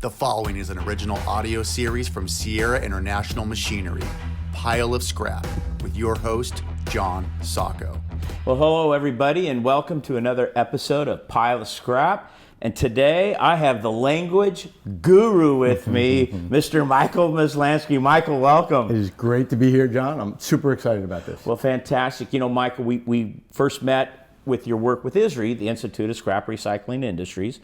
The following is an original audio series from Sierra International Machinery, Pile of Scrap, with your host, John Sacco. Well, hello everybody, and welcome to another episode of Pile of Scrap. And today I have the language guru with me, Mr. Michael Maslansky. Michael, welcome. It is great to be here, John. I'm super excited about this. Well, fantastic. You know, Michael, we first met with your work with ISRI, the Institute of Scrap Recycling Industries,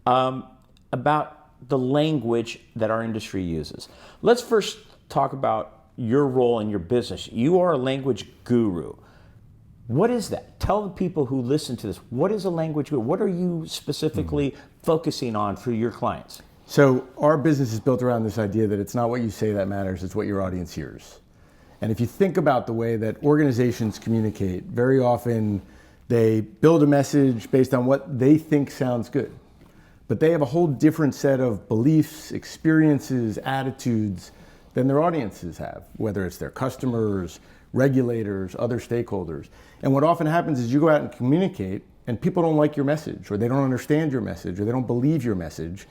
about the language that our industry uses. Let's first talk about your role in your business. You are a language guru. What is that? Tell the people who listen to this, what is a language guru? What are you specifically focusing on for your clients? So our business is built around this idea that it's not what you say that matters, it's what your audience hears. And if you think about the way that organizations communicate, very often they build a message based on what they think sounds good. But they have a whole different set of beliefs, experiences, attitudes than their audiences have, whether it's their customers, regulators, other stakeholders. And what often happens is you go out and communicate and people don't like your message, or they don't understand your message, or they don't believe your message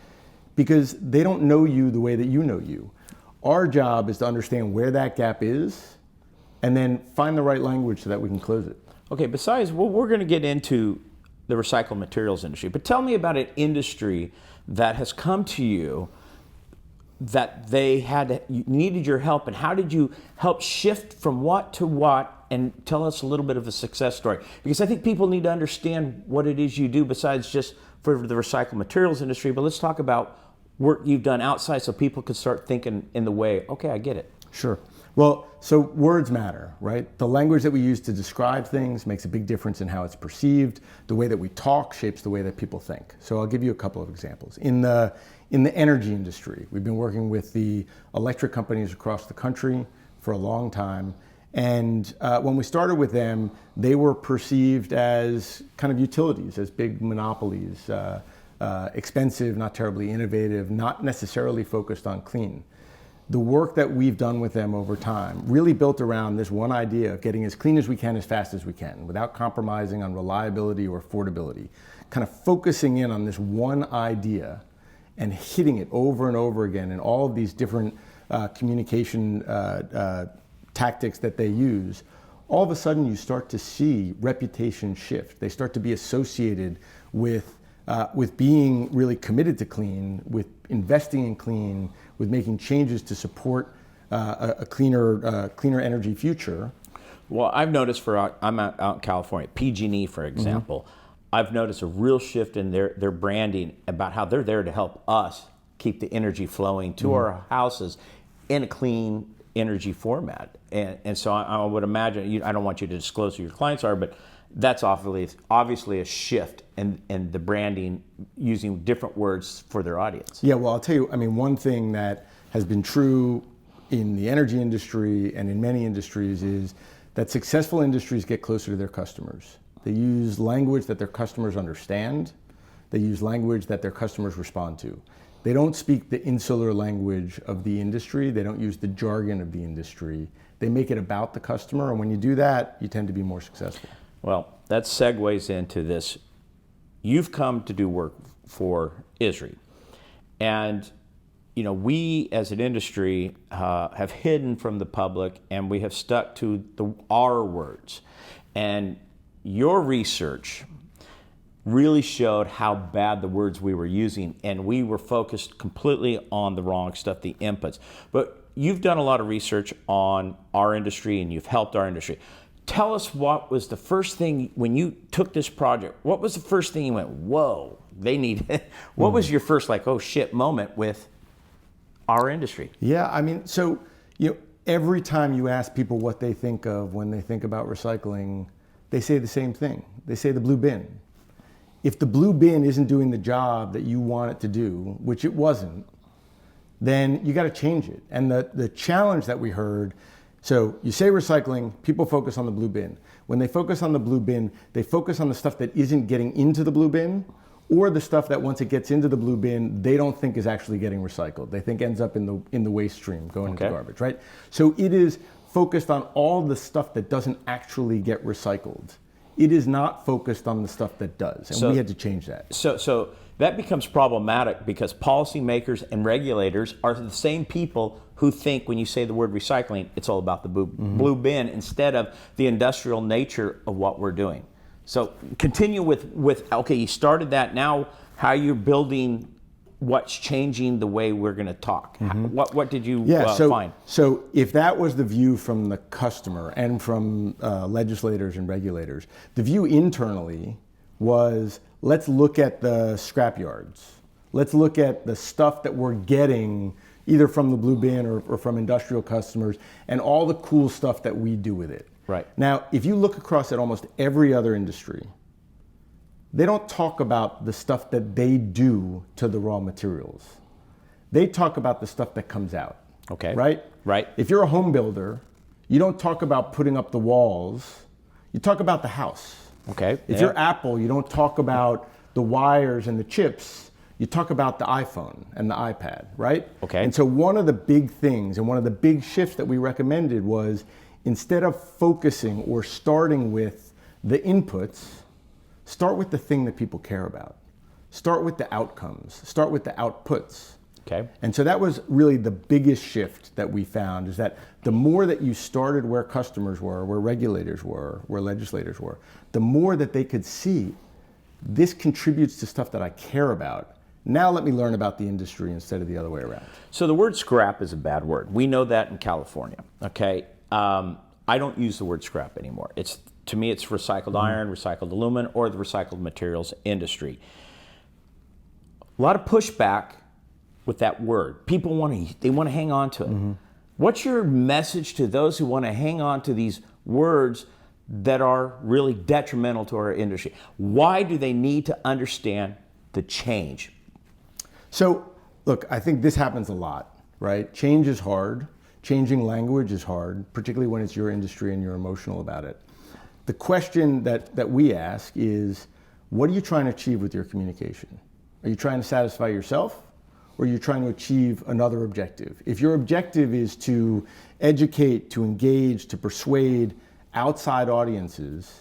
because they don't know you the way that you know you. Our job is to understand where that gap is and then find the right language so that we can close it. Okay, besides, well, we're going to get into the recycled materials industry, but tell me about an industry that has come to you that needed your help, and how did you help shift from what to what, and tell us a little bit of a success story, because I think people need to understand what it is you do besides just for the recycled materials industry. But let's talk about work you've done outside so people can start thinking in the way, okay, I get it. Sure. Well, so words matter, right? The language that we use to describe things makes a big difference in how it's perceived. The way that we talk shapes the way that people think. So I'll give you a couple of examples. In the energy industry, we've been working with the electric companies across the country for a long time. And when we started with them, they were perceived as kind of utilities, as big monopolies, expensive, not terribly innovative, not necessarily focused on clean. The work that we've done with them over time really built around this one idea of getting as clean as we can, as fast as we can, without compromising on reliability or affordability, kind of focusing in on this one idea and hitting it over and over again in all of these different communication tactics that they use. All of a sudden you start to see reputation shift. They start to be associated with being really committed to clean, with investing in clean, with making changes to support a cleaner energy future. Well, I've noticed I'm out in California, PG&E, for example, I've noticed a real shift in their branding about how they're there to help us keep the energy flowing to our houses in a clean energy format. And so I would imagine, I don't want you to disclose who your clients are, but that's obviously a shift in the branding, using different words for their audience. Yeah, well, I'll tell you, one thing that has been true in the energy industry and in many industries is that successful industries get closer to their customers. They use language that their customers understand. They use language that their customers respond to. They don't speak the insular language of the industry. They don't use the jargon of the industry. They make it about the customer, and when you do that, you tend to be more successful. Well, that segues into this. You've come to do work for ISRI. And, we as an industry have hidden from the public, and we have stuck to our words. And your research really showed how bad the words we were using, and we were focused completely on the wrong stuff, the inputs. But you've done a lot of research on our industry, and you've helped our industry. Tell us, what was the first thing when you took this project? What was the first thing you went, whoa, they need it? What was your first oh shit moment with our industry? Yeah, every time you ask people what they think of when they think about recycling, they say the same thing. They say the blue bin. If the blue bin isn't doing the job that you want it to do, which it wasn't, then you got to change it. And the challenge that we heard, so you say recycling, people focus on the blue bin. When they focus on the blue bin, they focus on the stuff that isn't getting into the blue bin, or the stuff that once it gets into the blue bin, they don't think is actually getting recycled. They think ends up in the waste stream, going into garbage, right? So it is focused on all the stuff that doesn't actually get recycled. It is not focused on the stuff that does, and we had to change that. So that becomes problematic because policymakers and regulators are the same people who think when you say the word recycling, it's all about the blue bin instead of the industrial nature of what we're doing. So continue with okay, you started that, now how you're building what's changing the way we're going to talk. What did you find? So if that was the view from the customer and from legislators and regulators, the view internally was, let's look at the scrap yards. Let's look at the stuff that we're getting either from the blue bin or from industrial customers and all the cool stuff that we do with it. Right. Now, if you look across at almost every other industry, they don't talk about the stuff that they do to the raw materials. They talk about the stuff that comes out. Okay. Right? Right. If you're a home builder, you don't talk about putting up the walls. You talk about the house. Okay. If you're Apple, you don't talk about the wires and the chips. You talk about the iPhone and the iPad, right? Okay. And so one of the big things and one of the big shifts that we recommended was, instead of focusing or starting with the inputs, start with the thing that people care about. Start with the outcomes. Start with the outputs. Okay. And so that was really the biggest shift that we found, is that the more that you started where customers were, where regulators were, where legislators were, the more that they could see, this contributes to stuff that I care about. Now let me learn about the industry instead of the other way around. So the word scrap is a bad word. We know that in California, okay? I don't use the word scrap anymore. To me, it's recycled iron, recycled aluminum, or the recycled materials industry. A lot of pushback with that word. People want to hang on to it. What's your message to those who want to hang on to these words that are really detrimental to our industry? Why do they need to understand the change? So, look, I think this happens a lot, right? Change is hard. Changing language is hard, particularly when it's your industry and you're emotional about it. The question that we ask is, what are you trying to achieve with your communication? Are you trying to satisfy yourself, or are you trying to achieve another objective? If your objective is to educate, to engage, to persuade outside audiences,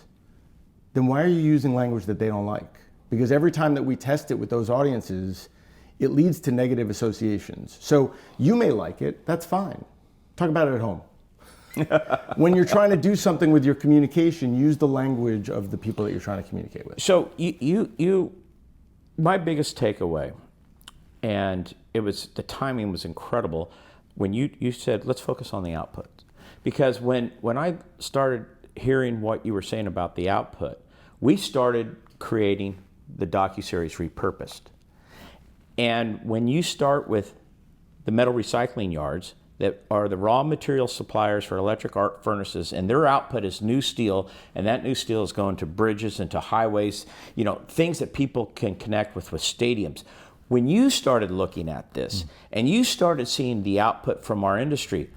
then why are you using language that they don't like? Because every time that we test it with those audiences, it leads to negative associations. So you may like it, that's fine. Talk about it at home. When you're trying to do something with your communication, use the language of the people that you're trying to communicate with. So my biggest takeaway, and the timing was incredible, when you said, let's focus on the output. Because when I started hearing what you were saying about the output, we started creating the docuseries Repurposed. And when you start with the metal recycling yards, that are the raw material suppliers for electric arc furnaces, and their output is new steel, and that new steel is going to bridges and to highways, things that people can connect with stadiums. When you started looking at this and you started seeing the output from our industry,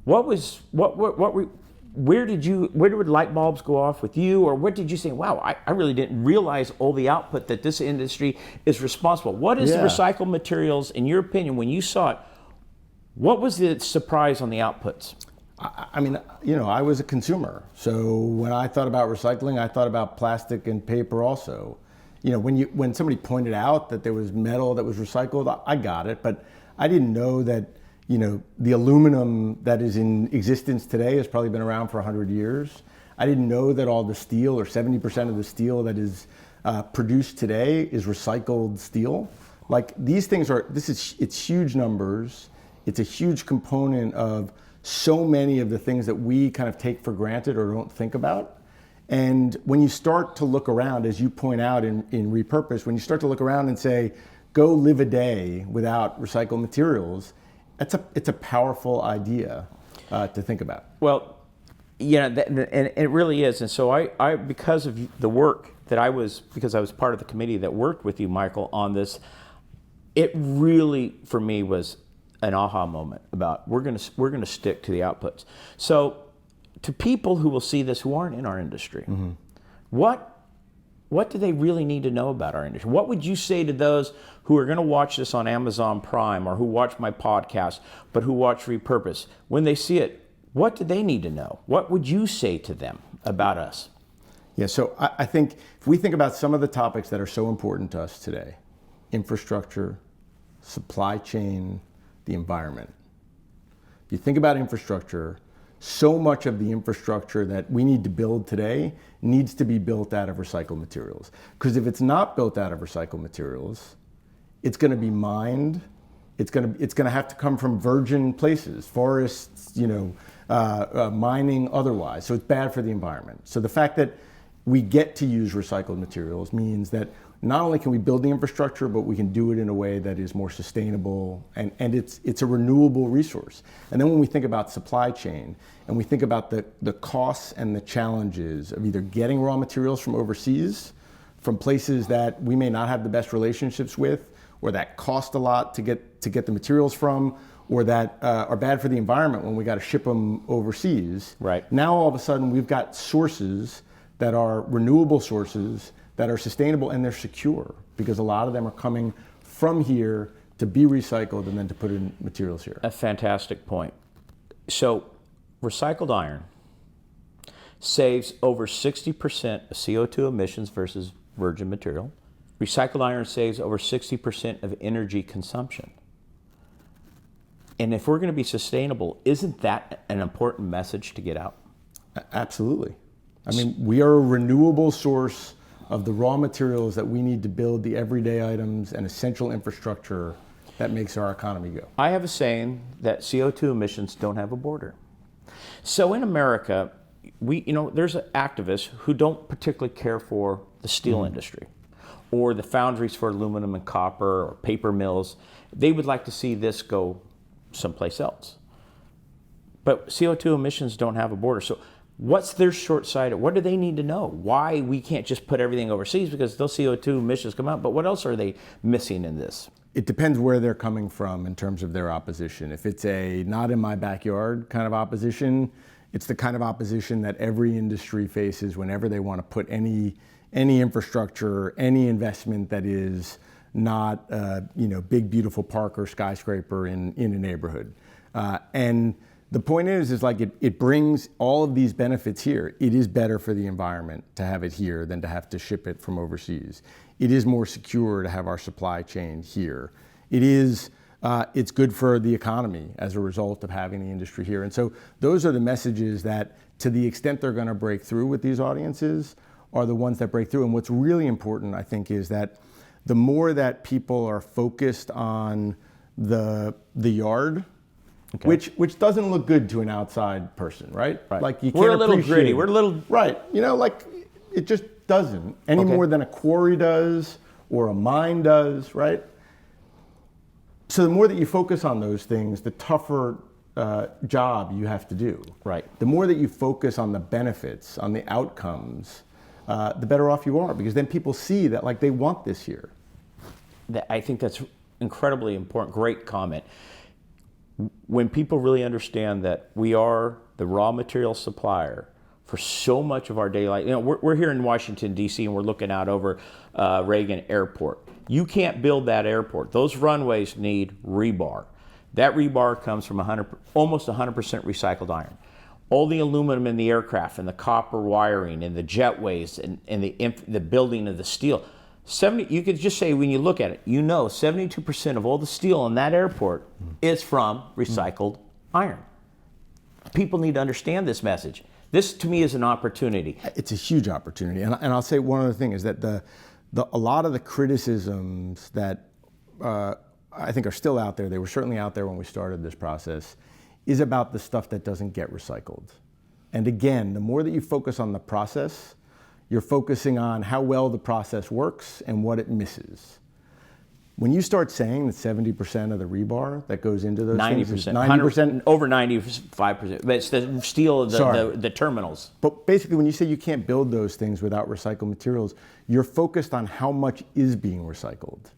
where would light bulbs go off with you, or what did you say, wow, I really didn't realize all the output that this industry is responsible? What is the recycled materials, in your opinion, when you saw it? What was the surprise on the outputs? I mean, I was a consumer. So when I thought about recycling, I thought about plastic and paper also. When somebody pointed out that there was metal that was recycled, I got it. But I didn't know that, the aluminum that is in existence today has probably been around for 100 years. I didn't know that all the steel, or 70% of the steel that is produced today, is recycled steel. Like, these things it's huge numbers. It's a huge component of so many of the things that we kind of take for granted or don't think about. And when you start to look around, as you point out in Repurposed, when you start to look around and say, go live a day without recycled materials, it's a powerful idea to think about. Well, and it really is. And so I because of the work that because I was part of the committee that worked with you, Michael, on this, it really, for me, was an aha moment about we're going to stick to the outputs. So to people who will see this who aren't in our industry, what do they really need to know about our industry? What would you say to those who are going to watch this on Amazon Prime, or who watch my podcast but who watch Repurpose? When they see it, what do they need to know? What would you say to them about us? Yeah, so I think if we think about some of the topics that are so important to us today, infrastructure, supply chain, the environment. If you think about infrastructure, so much of the infrastructure that we need to build today needs to be built out of recycled materials. Because if it's not built out of recycled materials, it's going to be mined. It's going to have to come from virgin places, forests, mining otherwise. So it's bad for the environment. So the fact that we get to use recycled materials means that not only can we build the infrastructure, but we can do it in a way that is more sustainable, and it's a renewable resource. And then when we think about supply chain, and we think about the costs and the challenges of either getting raw materials from overseas, from places that we may not have the best relationships with, or that cost a lot to get the materials from, or that are bad for the environment when we got to ship them overseas. Right. Now all of a sudden we've got sources that are renewable sources that are sustainable, and they're secure because a lot of them are coming from here to be recycled and then to put in materials here. A fantastic point. So recycled iron saves over 60% of CO2 emissions versus virgin material. Recycled iron saves over 60% of energy consumption. And if we're going to be sustainable, isn't that an important message to get out? Absolutely. I mean, we are a renewable source of the raw materials that we need to build the everyday items and essential infrastructure that makes our economy go. I have a saying that CO2 emissions don't have a border. So in America, there's activists who don't particularly care for the steel industry or the foundries for aluminum and copper or paper mills. They would like to see this go someplace else. But CO2 emissions don't have a border. So what's their short-sighted? What do they need to know? Why we can't just put everything overseas because those CO2 emissions come out, but what else are they missing in this? It depends where they're coming from in terms of their opposition. If it's a not in my backyard kind of opposition, it's the kind of opposition that every industry faces whenever they want to put any infrastructure, any investment that is not big beautiful park or skyscraper in a neighborhood. And the point is like it brings all of these benefits here. It is better for the environment to have it here than to have to ship it from overseas. It is more secure to have our supply chain here. It's good for the economy as a result of having the industry here. And so those are the messages that, to the extent they're going to break through with these audiences, are the ones that break through. And what's really important, I think, is that the more that people are focused on the yard, okay, which doesn't look good to an outside person, right? Like you can't we're a little gritty. We're a little right. It just doesn't any more than a quarry does or a mine does, right? So the more that you focus on those things, the tougher job you have to do. Right. The more that you focus on the benefits, on the outcomes, the better off you are, because then people see that they want this here. I think that's incredibly important. Great comment. When people really understand that we are the raw material supplier for so much of our daily life, we're here in Washington, D.C., and we're looking out over Reagan Airport. You can't build that airport. Those runways need rebar. That rebar comes from almost 100% recycled iron. All the aluminum in the aircraft and the copper wiring and the jetways and the building of the steel. You could just say, when you look at it, 72% of all the steel in that airport is from recycled iron. People need to understand this message. This, to me, is an opportunity. It's a huge opportunity. And I'll say one other thing is that a lot of the criticisms that I think are still out there, they were certainly out there when we started this process, is about the stuff that doesn't get recycled. And again, the more that you focus on the process, you're focusing on how well the process works and what it misses. When you start saying that 70% of the rebar that goes into those 90%, things is 90%, over 95%, but it's the steel of the terminals. But basically, when you say you can't build those things without recycled materials, you're focused on how much is being recycled.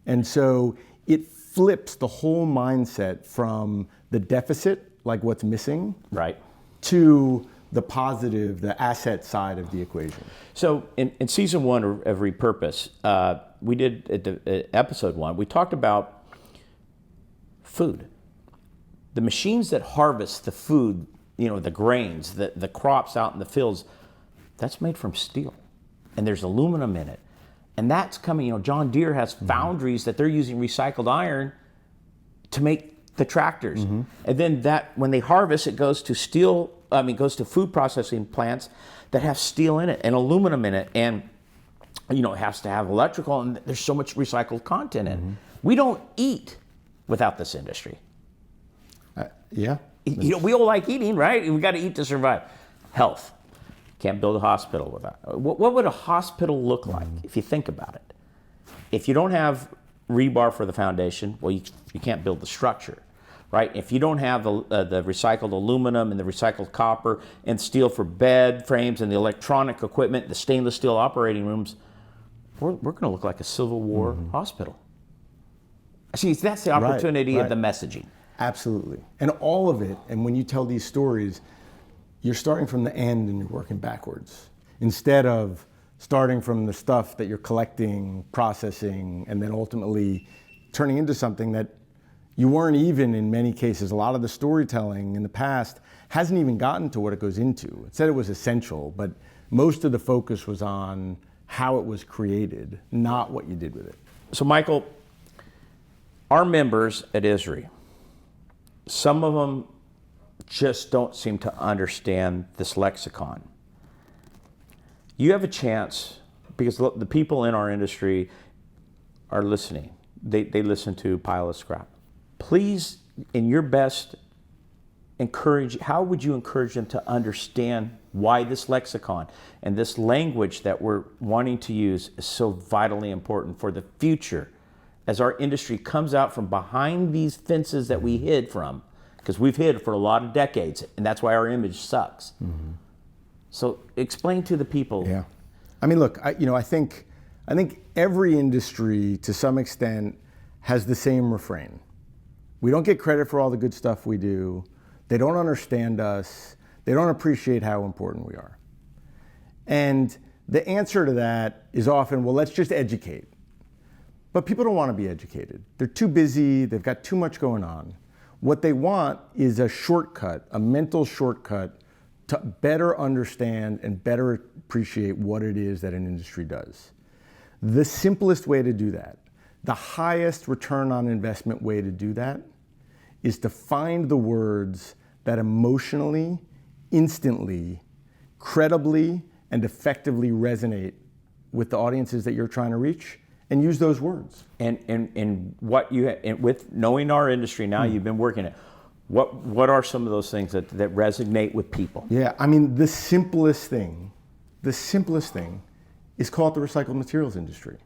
And so it flips the whole mindset from the deficit, like what's missing, right, to the positive, the asset side of the equation. So in season 1 of Repurposed, we did at episode 1, we talked about food. The machines that harvest the food, the grains, the crops out in the fields, that's made from steel. And there's aluminum in it. And that's coming, John Deere has foundries that they're using recycled iron to make the tractors. And then that, when they harvest, it goes to goes to food processing plants that have steel in it and aluminum in it. And, it has to have electrical, and there's so much recycled content in it. We don't eat without this industry. Yeah. We all like eating, right? We got to eat to survive. Health. Can't build a hospital without. What would a hospital look like if you think about it? If you don't have rebar for the foundation, well, you can't build the structure, right? If you don't have the recycled aluminum and the recycled copper and steel for bed frames and the electronic equipment, the stainless steel operating rooms, we're going to look like a Civil War hospital. See, that's the opportunity of the messaging. Absolutely. And all of it, and when you tell these stories, you're starting from the end and you're working backwards. Instead of starting from the stuff that you're collecting, processing, and then ultimately turning into something that you weren't even, in many cases, a lot of the storytelling in the past hasn't even gotten to what it goes into. It said it was essential, but most of the focus was on how it was created, not what you did with it. So Michael, our members at ISRI, some of them just don't seem to understand this lexicon. You have a chance, because the people in our industry are listening. They listen to Pile of Scrap. Please, in your best, how would you encourage them to understand why this lexicon and this language that we're wanting to use is so vitally important for the future as our industry comes out from behind these fences that we hid from, because we've hid for a lot of decades, and that's why our image sucks. So explain to the people. Yeah, I mean, look, I think every industry to some extent has the same refrain. We don't get credit for all the good stuff we do. They don't understand us. They don't appreciate how important we are. And the answer to that is often, well, let's just educate. But people don't want to be educated. They're too busy. They've got too much going on. What they want is a shortcut, a mental shortcut to better understand and better appreciate what it is that an industry does. The simplest way to do that, the highest return on investment way to do that, is to find the words that emotionally, instantly, credibly, and effectively resonate with the audiences that you're trying to reach, and use those words. And what you and with knowing our industry now, you've been working it. What are some of those things that resonate with people? Yeah, I mean, the simplest thing is call it the recycled materials industry,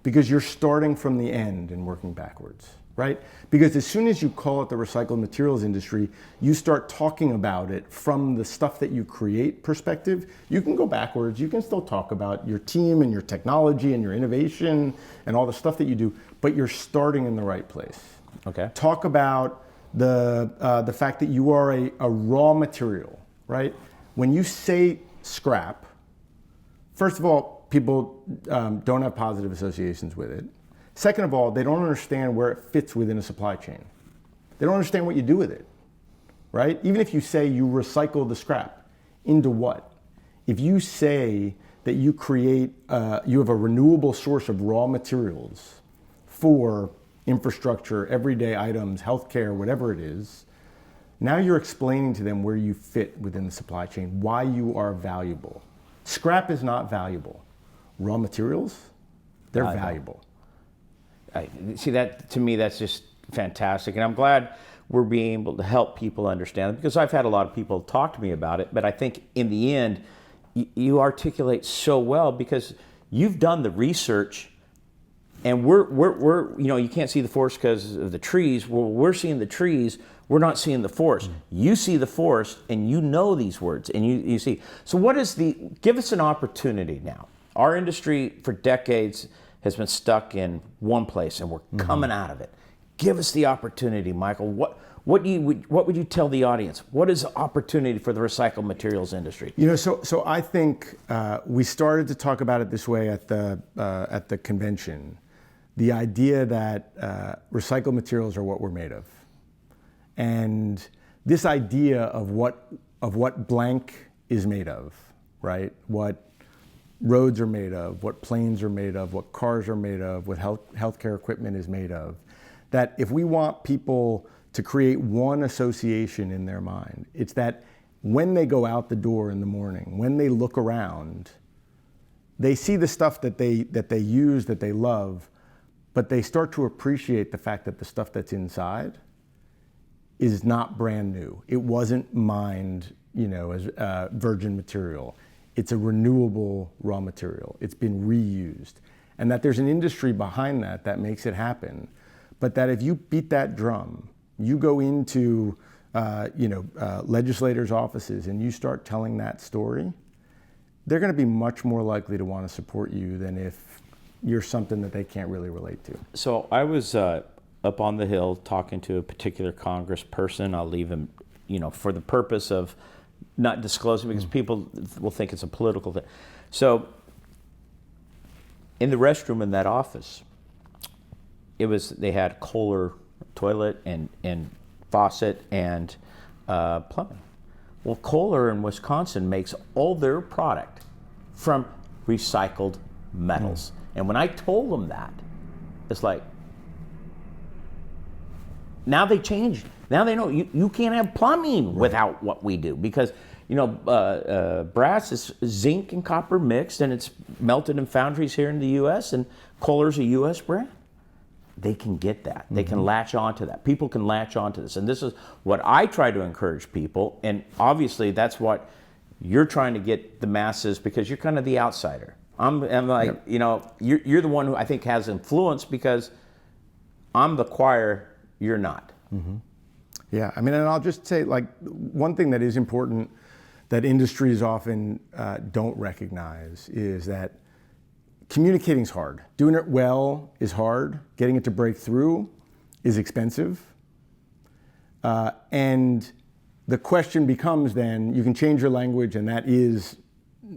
because you're starting from the end and working backwards, right? Because as soon as you call it the recycled materials industry, you start talking about it from the stuff that you create perspective. You can go backwards. You can still talk about your team and your technology and your innovation and all the stuff that you do, but you're starting in the right place. Okay. Talk about the fact that you are a raw material, right? When you say scrap, first of all, people don't have positive associations with it. Second of all, they don't understand where it fits within a supply chain. They don't understand what you do with it, right? Even if you say you recycle the scrap, into what? If you say that you create, you have a renewable source of raw materials for infrastructure, everyday items, healthcare, whatever it is, now you're explaining to them where you fit within the supply chain, why you are valuable. Scrap is not valuable. Raw materials, they're valuable. See, that to me, that's just fantastic. And I'm glad we're being able to help people understand it, because I've had a lot of people talk to me about it. But I think in the end, you articulate so well because you've done the research. And we're you can't see the forest because of the trees. Well, we're seeing the trees. We're not seeing the forest. You see the forest, and you know these words, and you see. So give us an opportunity now. Our industry for decades has been stuck in one place, and we're coming out of it. Give us the opportunity, Michael. What would you tell the audience? What is the opportunity for the recycled materials industry? So I think we started to talk about it this way at the convention. The idea that recycled materials are what we're made of, and this idea of what blank is made of, right? What roads are made of, what planes are made of, what cars are made of, what healthcare equipment is made of. That if we want people to create one association in their mind, it's that when they go out the door in the morning, when they look around, they see the stuff that they use, that they love, but they start to appreciate the fact that the stuff that's inside is not brand new. It wasn't mined, as virgin material. It's a renewable raw material. It's been reused. And that there's an industry behind that makes it happen. But that if you beat that drum, you go into legislators' offices and you start telling that story, they're going to be much more likely to want to support you than if you're something that they can't really relate to. So I was up on the Hill talking to a particular congressperson. I'll leave him, for the purpose of not disclosing, because people will think it's a political thing. So in the restroom in that office, they had Kohler toilet and faucet and plumbing. Well, Kohler in Wisconsin makes all their product from recycled metals. And when I told them that, it's like, now they changed. Now they know you can't have plumbing without what we do, because brass is zinc and copper mixed, and it's melted in foundries here in the U.S. and Kohler's a U.S. brand. They can get that. They can latch onto that. People can latch onto this, and this is what I try to encourage people. And obviously, that's what you're trying to get the masses, because you're kind of the outsider. I'm like, you're the one who I think has influence, because I'm the choir. You're not. Mm-hmm. Yeah, and I'll just say, one thing that is important that industries often don't recognize is that communicating is hard. Doing it well is hard. Getting it to break through is expensive. And the question becomes then, you can change your language, and that is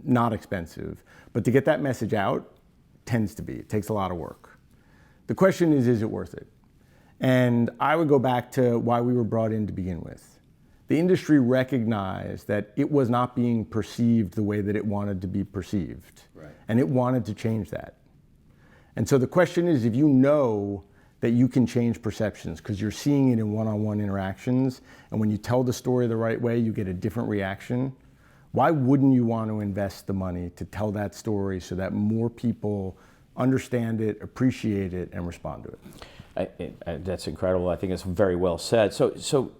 not expensive. But to get that message out tends to be. It takes a lot of work. The question is it worth it? And I would go back to why we were brought in to begin with. The industry recognized that it was not being perceived the way that it wanted to be perceived. Right. And it wanted to change that. And so the question is, if you know that you can change perceptions because you're seeing it in one-on-one interactions, and when you tell the story the right way, you get a different reaction, why wouldn't you want to invest the money to tell that story so that more people understand it, appreciate it, and respond to it? That's incredible. I think it's very well said. So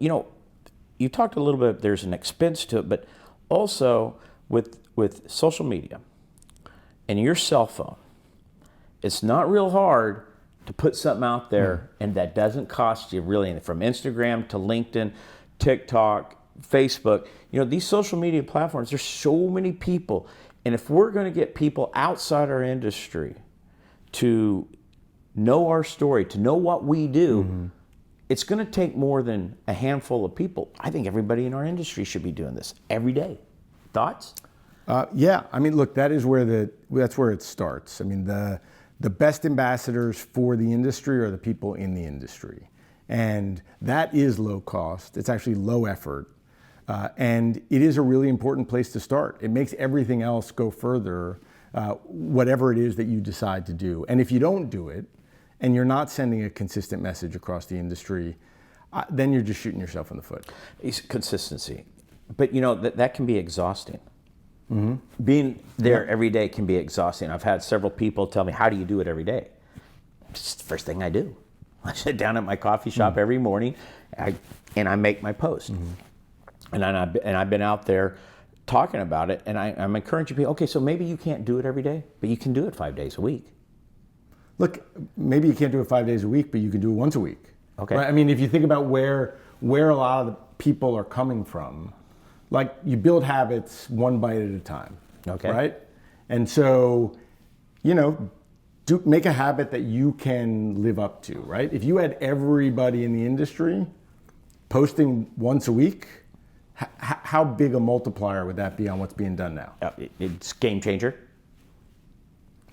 you talked a little bit, there's an expense to it, but also with social media and your cell phone, it's not real hard to put something out there and that doesn't cost you really anything, from Instagram to LinkedIn, TikTok, Facebook. These social media platforms, there's so many people. And if we're going to get people outside our industry to know our story, to know what we do, it's going to take more than a handful of people. I think everybody in our industry should be doing this every day. Thoughts? Yeah, look, that's where it starts. The best ambassadors for the industry are the people in the industry. And that is low cost. It's actually low effort. And it is a really important place to start. It makes everything else go further, whatever it is that you decide to do. And if you don't do it, and you're not sending a consistent message across the industry, then you're just shooting yourself in the foot. It's consistency. But that can be exhausting. Mm-hmm. Being there every day can be exhausting. I've had several people tell me, how do you do it every day? It's the first thing I do. I sit down at my coffee shop every morning and I make my post. And I've been out there talking about it, and I'm encouraging people, okay, so maybe you can't do it every day, but you can do it 5 days a week. Look, maybe you can't do it 5 days a week, but you can do it once a week. Okay. Right? If you think about where a lot of the people are coming from, you build habits one bite at a time. Okay. Right? And so, make a habit that you can live up to, right? If you had everybody in the industry posting once a week, how big a multiplier would that be on what's being done now? It's game changer.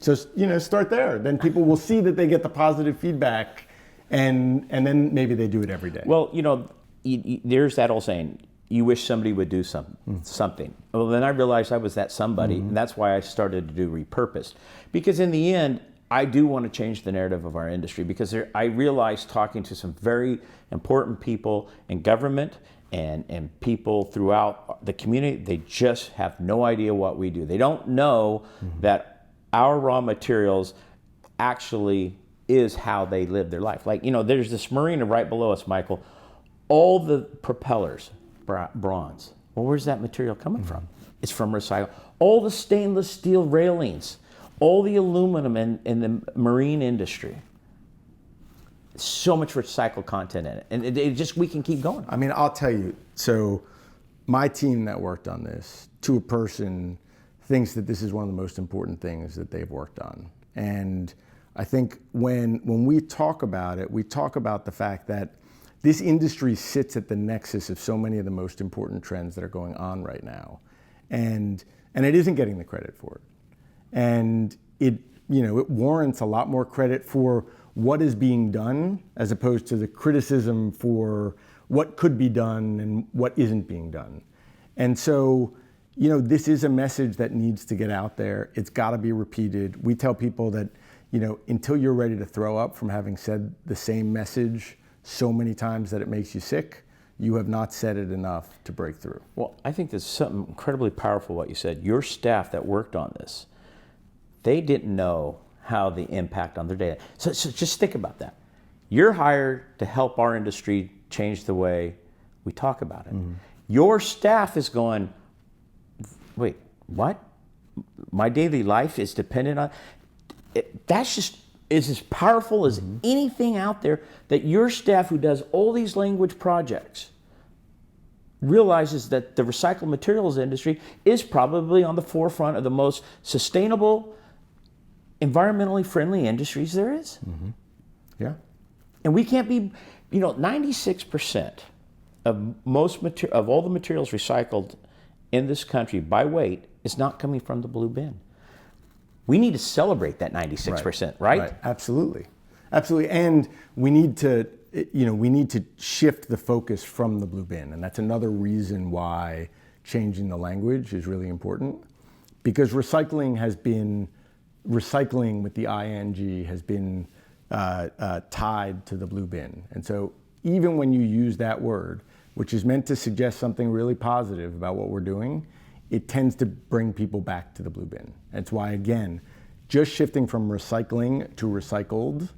So, start there. Then people will see that they get the positive feedback, and then maybe they do it every day. Well, there's that old saying, you wish somebody would do something. Well, then I realized I was that somebody, and that's why I started to do Repurposed. Because in the end, I do want to change the narrative of our industry, because I realized, talking to some very important people in government and people throughout the community, they just have no idea what we do. They don't know that our raw materials actually is how they live their life. Like, there's this marina right below us, Michael. All the propellers, bronze. Well, where's that material coming from? It's from recycle. All the stainless steel railings, all the aluminum in the marine industry. So much recycled content in it. And it just, we can keep going. I mean, I'll tell you, so my team that worked on this, to a person, thinks that this is one of the most important things that they've worked on. And I think when we talk about it, we talk about the fact that this industry sits at the nexus of so many of the most important trends that are going on right now. And it isn't getting the credit for it. And it warrants a lot more credit for what is being done, as opposed to the criticism for what could be done and what isn't being done. And so, this is a message that needs to get out there. It's got to be repeated. We tell people that, until you're ready to throw up from having said the same message so many times that it makes you sick, you have not said it enough to break through. Well, I think there's something incredibly powerful what you said. Your staff that worked on this, they didn't know how the impact on their data. So just think about that. You're hired to help our industry change the way we talk about it. Your staff is going, wait, what? My daily life is dependent on it. That's just is as powerful as anything out there, that your staff who does all these language projects realizes that the recycled materials industry is probably on the forefront of the most sustainable, environmentally friendly industries there is. Yeah. And we can't be, 96% of of all the materials recycled in this country by weight is not coming from the blue bin. We need to celebrate that 96%, right? Absolutely. And we need to, shift the focus from the blue bin. And that's another reason why changing the language is really important, because recycling with the ING has been tied to the blue bin. And so even when you use that word, which is meant to suggest something really positive about what we're doing, it tends to bring people back to the blue bin. That's why, again, just shifting from recycling to recycled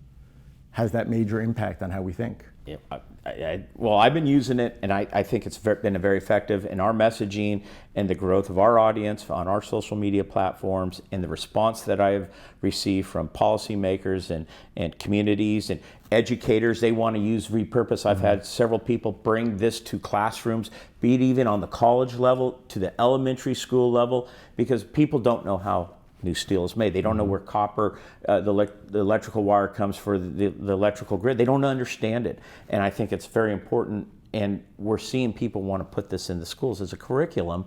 has that major impact on how we think. Yeah, well, I've been using it, and I think it's been very effective in our messaging and the growth of our audience on our social media platforms, and the response that I have received from policymakers and communities and educators. They want to use Repurpose. I've had several people bring this to classrooms, be it even on the college level, to the elementary school level, because people don't know how new steel is made. They don't know where copper, the electrical wire comes for the electrical grid. They don't understand it. And I think it's very important. And we're seeing people want to put this in the schools as a curriculum,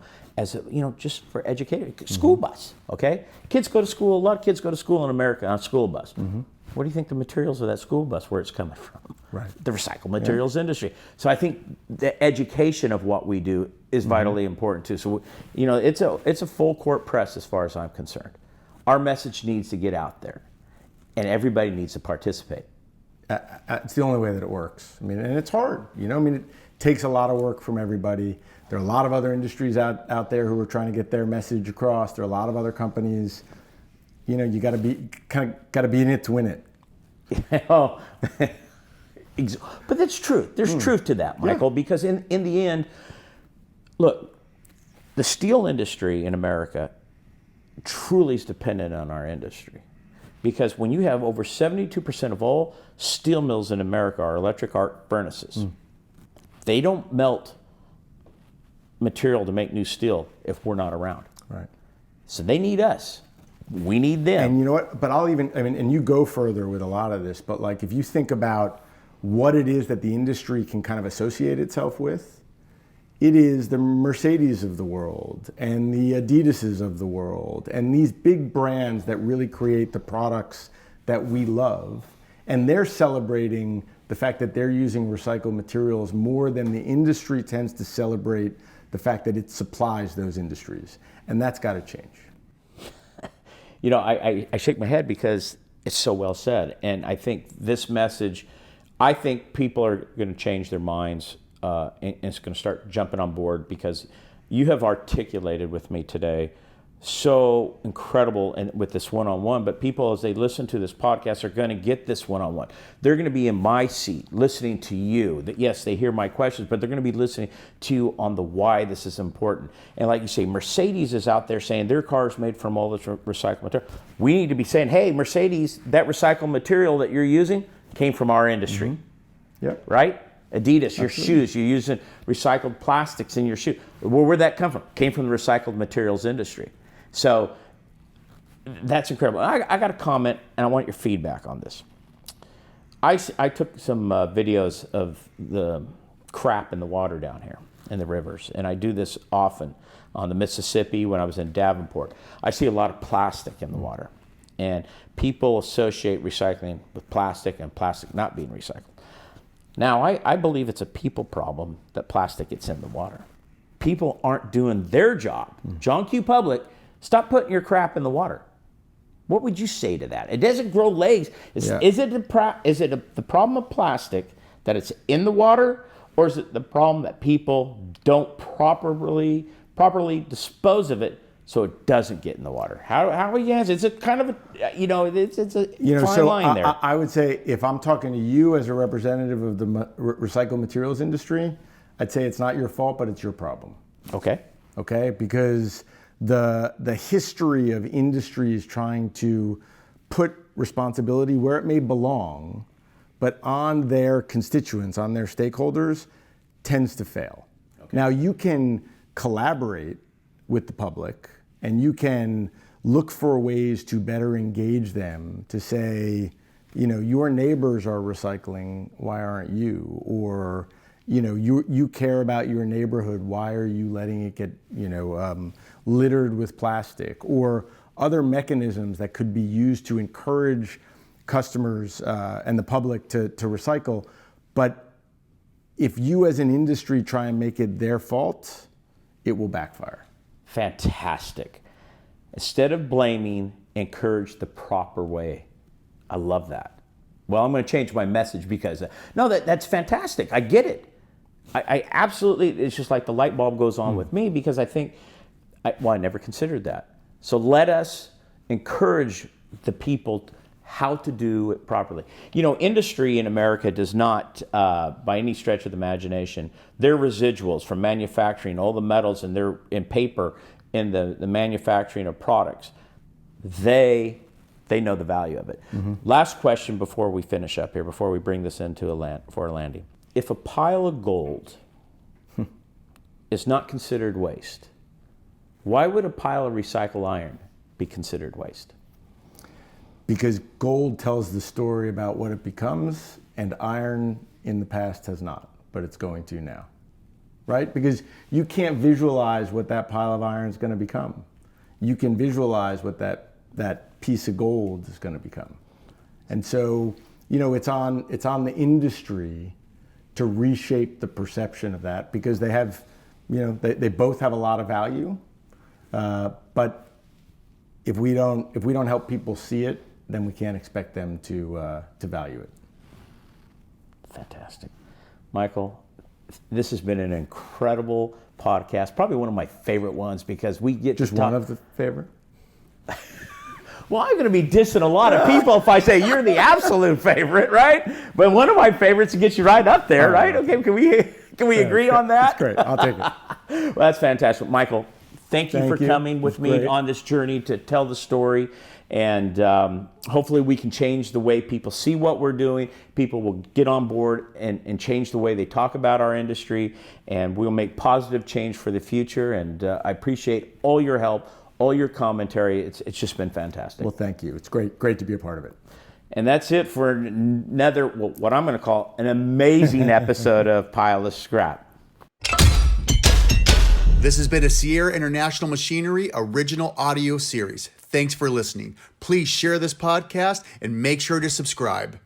just for education. School bus, okay? Kids go to school, a lot of kids go to school in America on a school bus. What do you think the materials of that school bus, where it's coming from? Right. The recycled materials industry. So I think the education of what we do is vitally important too. So, it's a full court press as far as I'm concerned. Our message needs to get out there, and everybody needs to participate. It's the only way that it works. And it's hard. It takes a lot of work from everybody. There are a lot of other industries out there who are trying to get their message across. There are a lot of other companies. You got to be in it to win it. Oh, but that's true. There's truth to that, Michael, because in the end, look, the steel industry in America truly is dependent on our industry, because when you have over 72% of all steel mills in America are electric arc furnaces, they don't melt material to make new steel if we're not around. Right. So they need us. We need them. And you know what? But and you go further with a lot of this, but like if you think about what it is that the industry can kind of associate itself with, it is the Mercedes of the world and the Adidases of the world and these big brands that really create the products that we love. And they're celebrating the fact that they're using recycled materials more than the industry tends to celebrate the fact that it supplies those industries. And that's got to change. You know, I shake my head because it's so well said. And I think this message, I think people are going to change their minds and it's going to start jumping on board, because you have articulated with me today so incredible and with this one-on-one, but people, as they listen to this podcast, are going to get this one-on-one. They're going to be in my seat listening to you. That yes, they hear my questions, but they're going to be listening to you on the why this is important. And like you say, Mercedes is out there saying their car is made from all this recycled material. We need to be saying, hey, Mercedes, that recycled material that you're using came from our industry. Mm-hmm. Yep. Right? Adidas, Absolutely. your shoes, you're using recycled plastics in your shoe. Where'd that come from? Came from the recycled materials industry. So that's incredible. I got a comment, and I want your feedback on this. I took some videos of the crap in the water down here in the rivers, and I do this often on the Mississippi when I was in Davenport. I see a lot of plastic in the water, and people associate recycling with plastic and plastic not being recycled. Now, I believe it's a people problem that plastic gets in the water. People aren't doing their job. John Q. Public, stop putting your crap in the water. What would you say to that? It doesn't grow legs. Is it the problem of plastic that it's in the water, or is it the problem that people don't properly dispose of it so it doesn't get in the water? How are you answering? It's a kind of a, it's a fine line there. I would say, if I'm talking to you as a representative of the recycled materials industry, I'd say it's not your fault, but it's your problem. Okay. Okay, because the history of industries trying to put responsibility where it may belong, but on their constituents, on their stakeholders, tends to fail. Okay. Now, you can collaborate with the public, and you can look for ways to better engage them, to say, your neighbors are recycling, why aren't you? Or, you care about your neighborhood, why are you letting it get, littered with plastic? Or other mechanisms that could be used to encourage customers and the public to recycle. But if you as an industry try and make it their fault, it will backfire. Fantastic. Instead of blaming, encourage the proper way. I love that. Well, I'm going to change my message because, that's fantastic. I get it. I absolutely, it's just like the light bulb goes on with me, because I think, I never considered that. So let us encourage the people how to do it properly. Industry in America does not, by any stretch of the imagination, their residuals from manufacturing, all the metals in paper, in the manufacturing of products, they know the value of it. Mm-hmm. Last question before we finish up here, before we bring this into for a landing. If a pile of gold is not considered waste, why would a pile of recycled iron be considered waste? Because gold tells the story about what it becomes, and iron in the past has not, but it's going to now, right? Because you can't visualize what that pile of iron is going to become. You can visualize what that piece of gold is going to become. And so, it's on the industry to reshape the perception of that, because they have, they both have a lot of value, but if we don't help people see it, then we can't expect them to value it. Fantastic. Michael, this has been an incredible podcast, probably one of my favorite ones, because we get just to talk. One of the favorite? Well, I'm going to be dissing a lot of people if I say you're the absolute favorite, right? But one of my favorites gets you right up there, right? Okay, can we agree on that? That's great. I'll take it. Well, that's fantastic. Michael, thank you for coming with me on this journey to tell the story. And hopefully we can change the way people see what we're doing. People will get on board and change the way they talk about our industry. And we'll make positive change for the future. And I appreciate all your help, all your commentary. It's just been fantastic. Well, thank you. It's great to be a part of it. And that's it for another, what I'm going to call an amazing episode of Pile of Scrap. This has been a Sierra International Machinery original audio series. Thanks for listening. Please share this podcast and make sure to subscribe.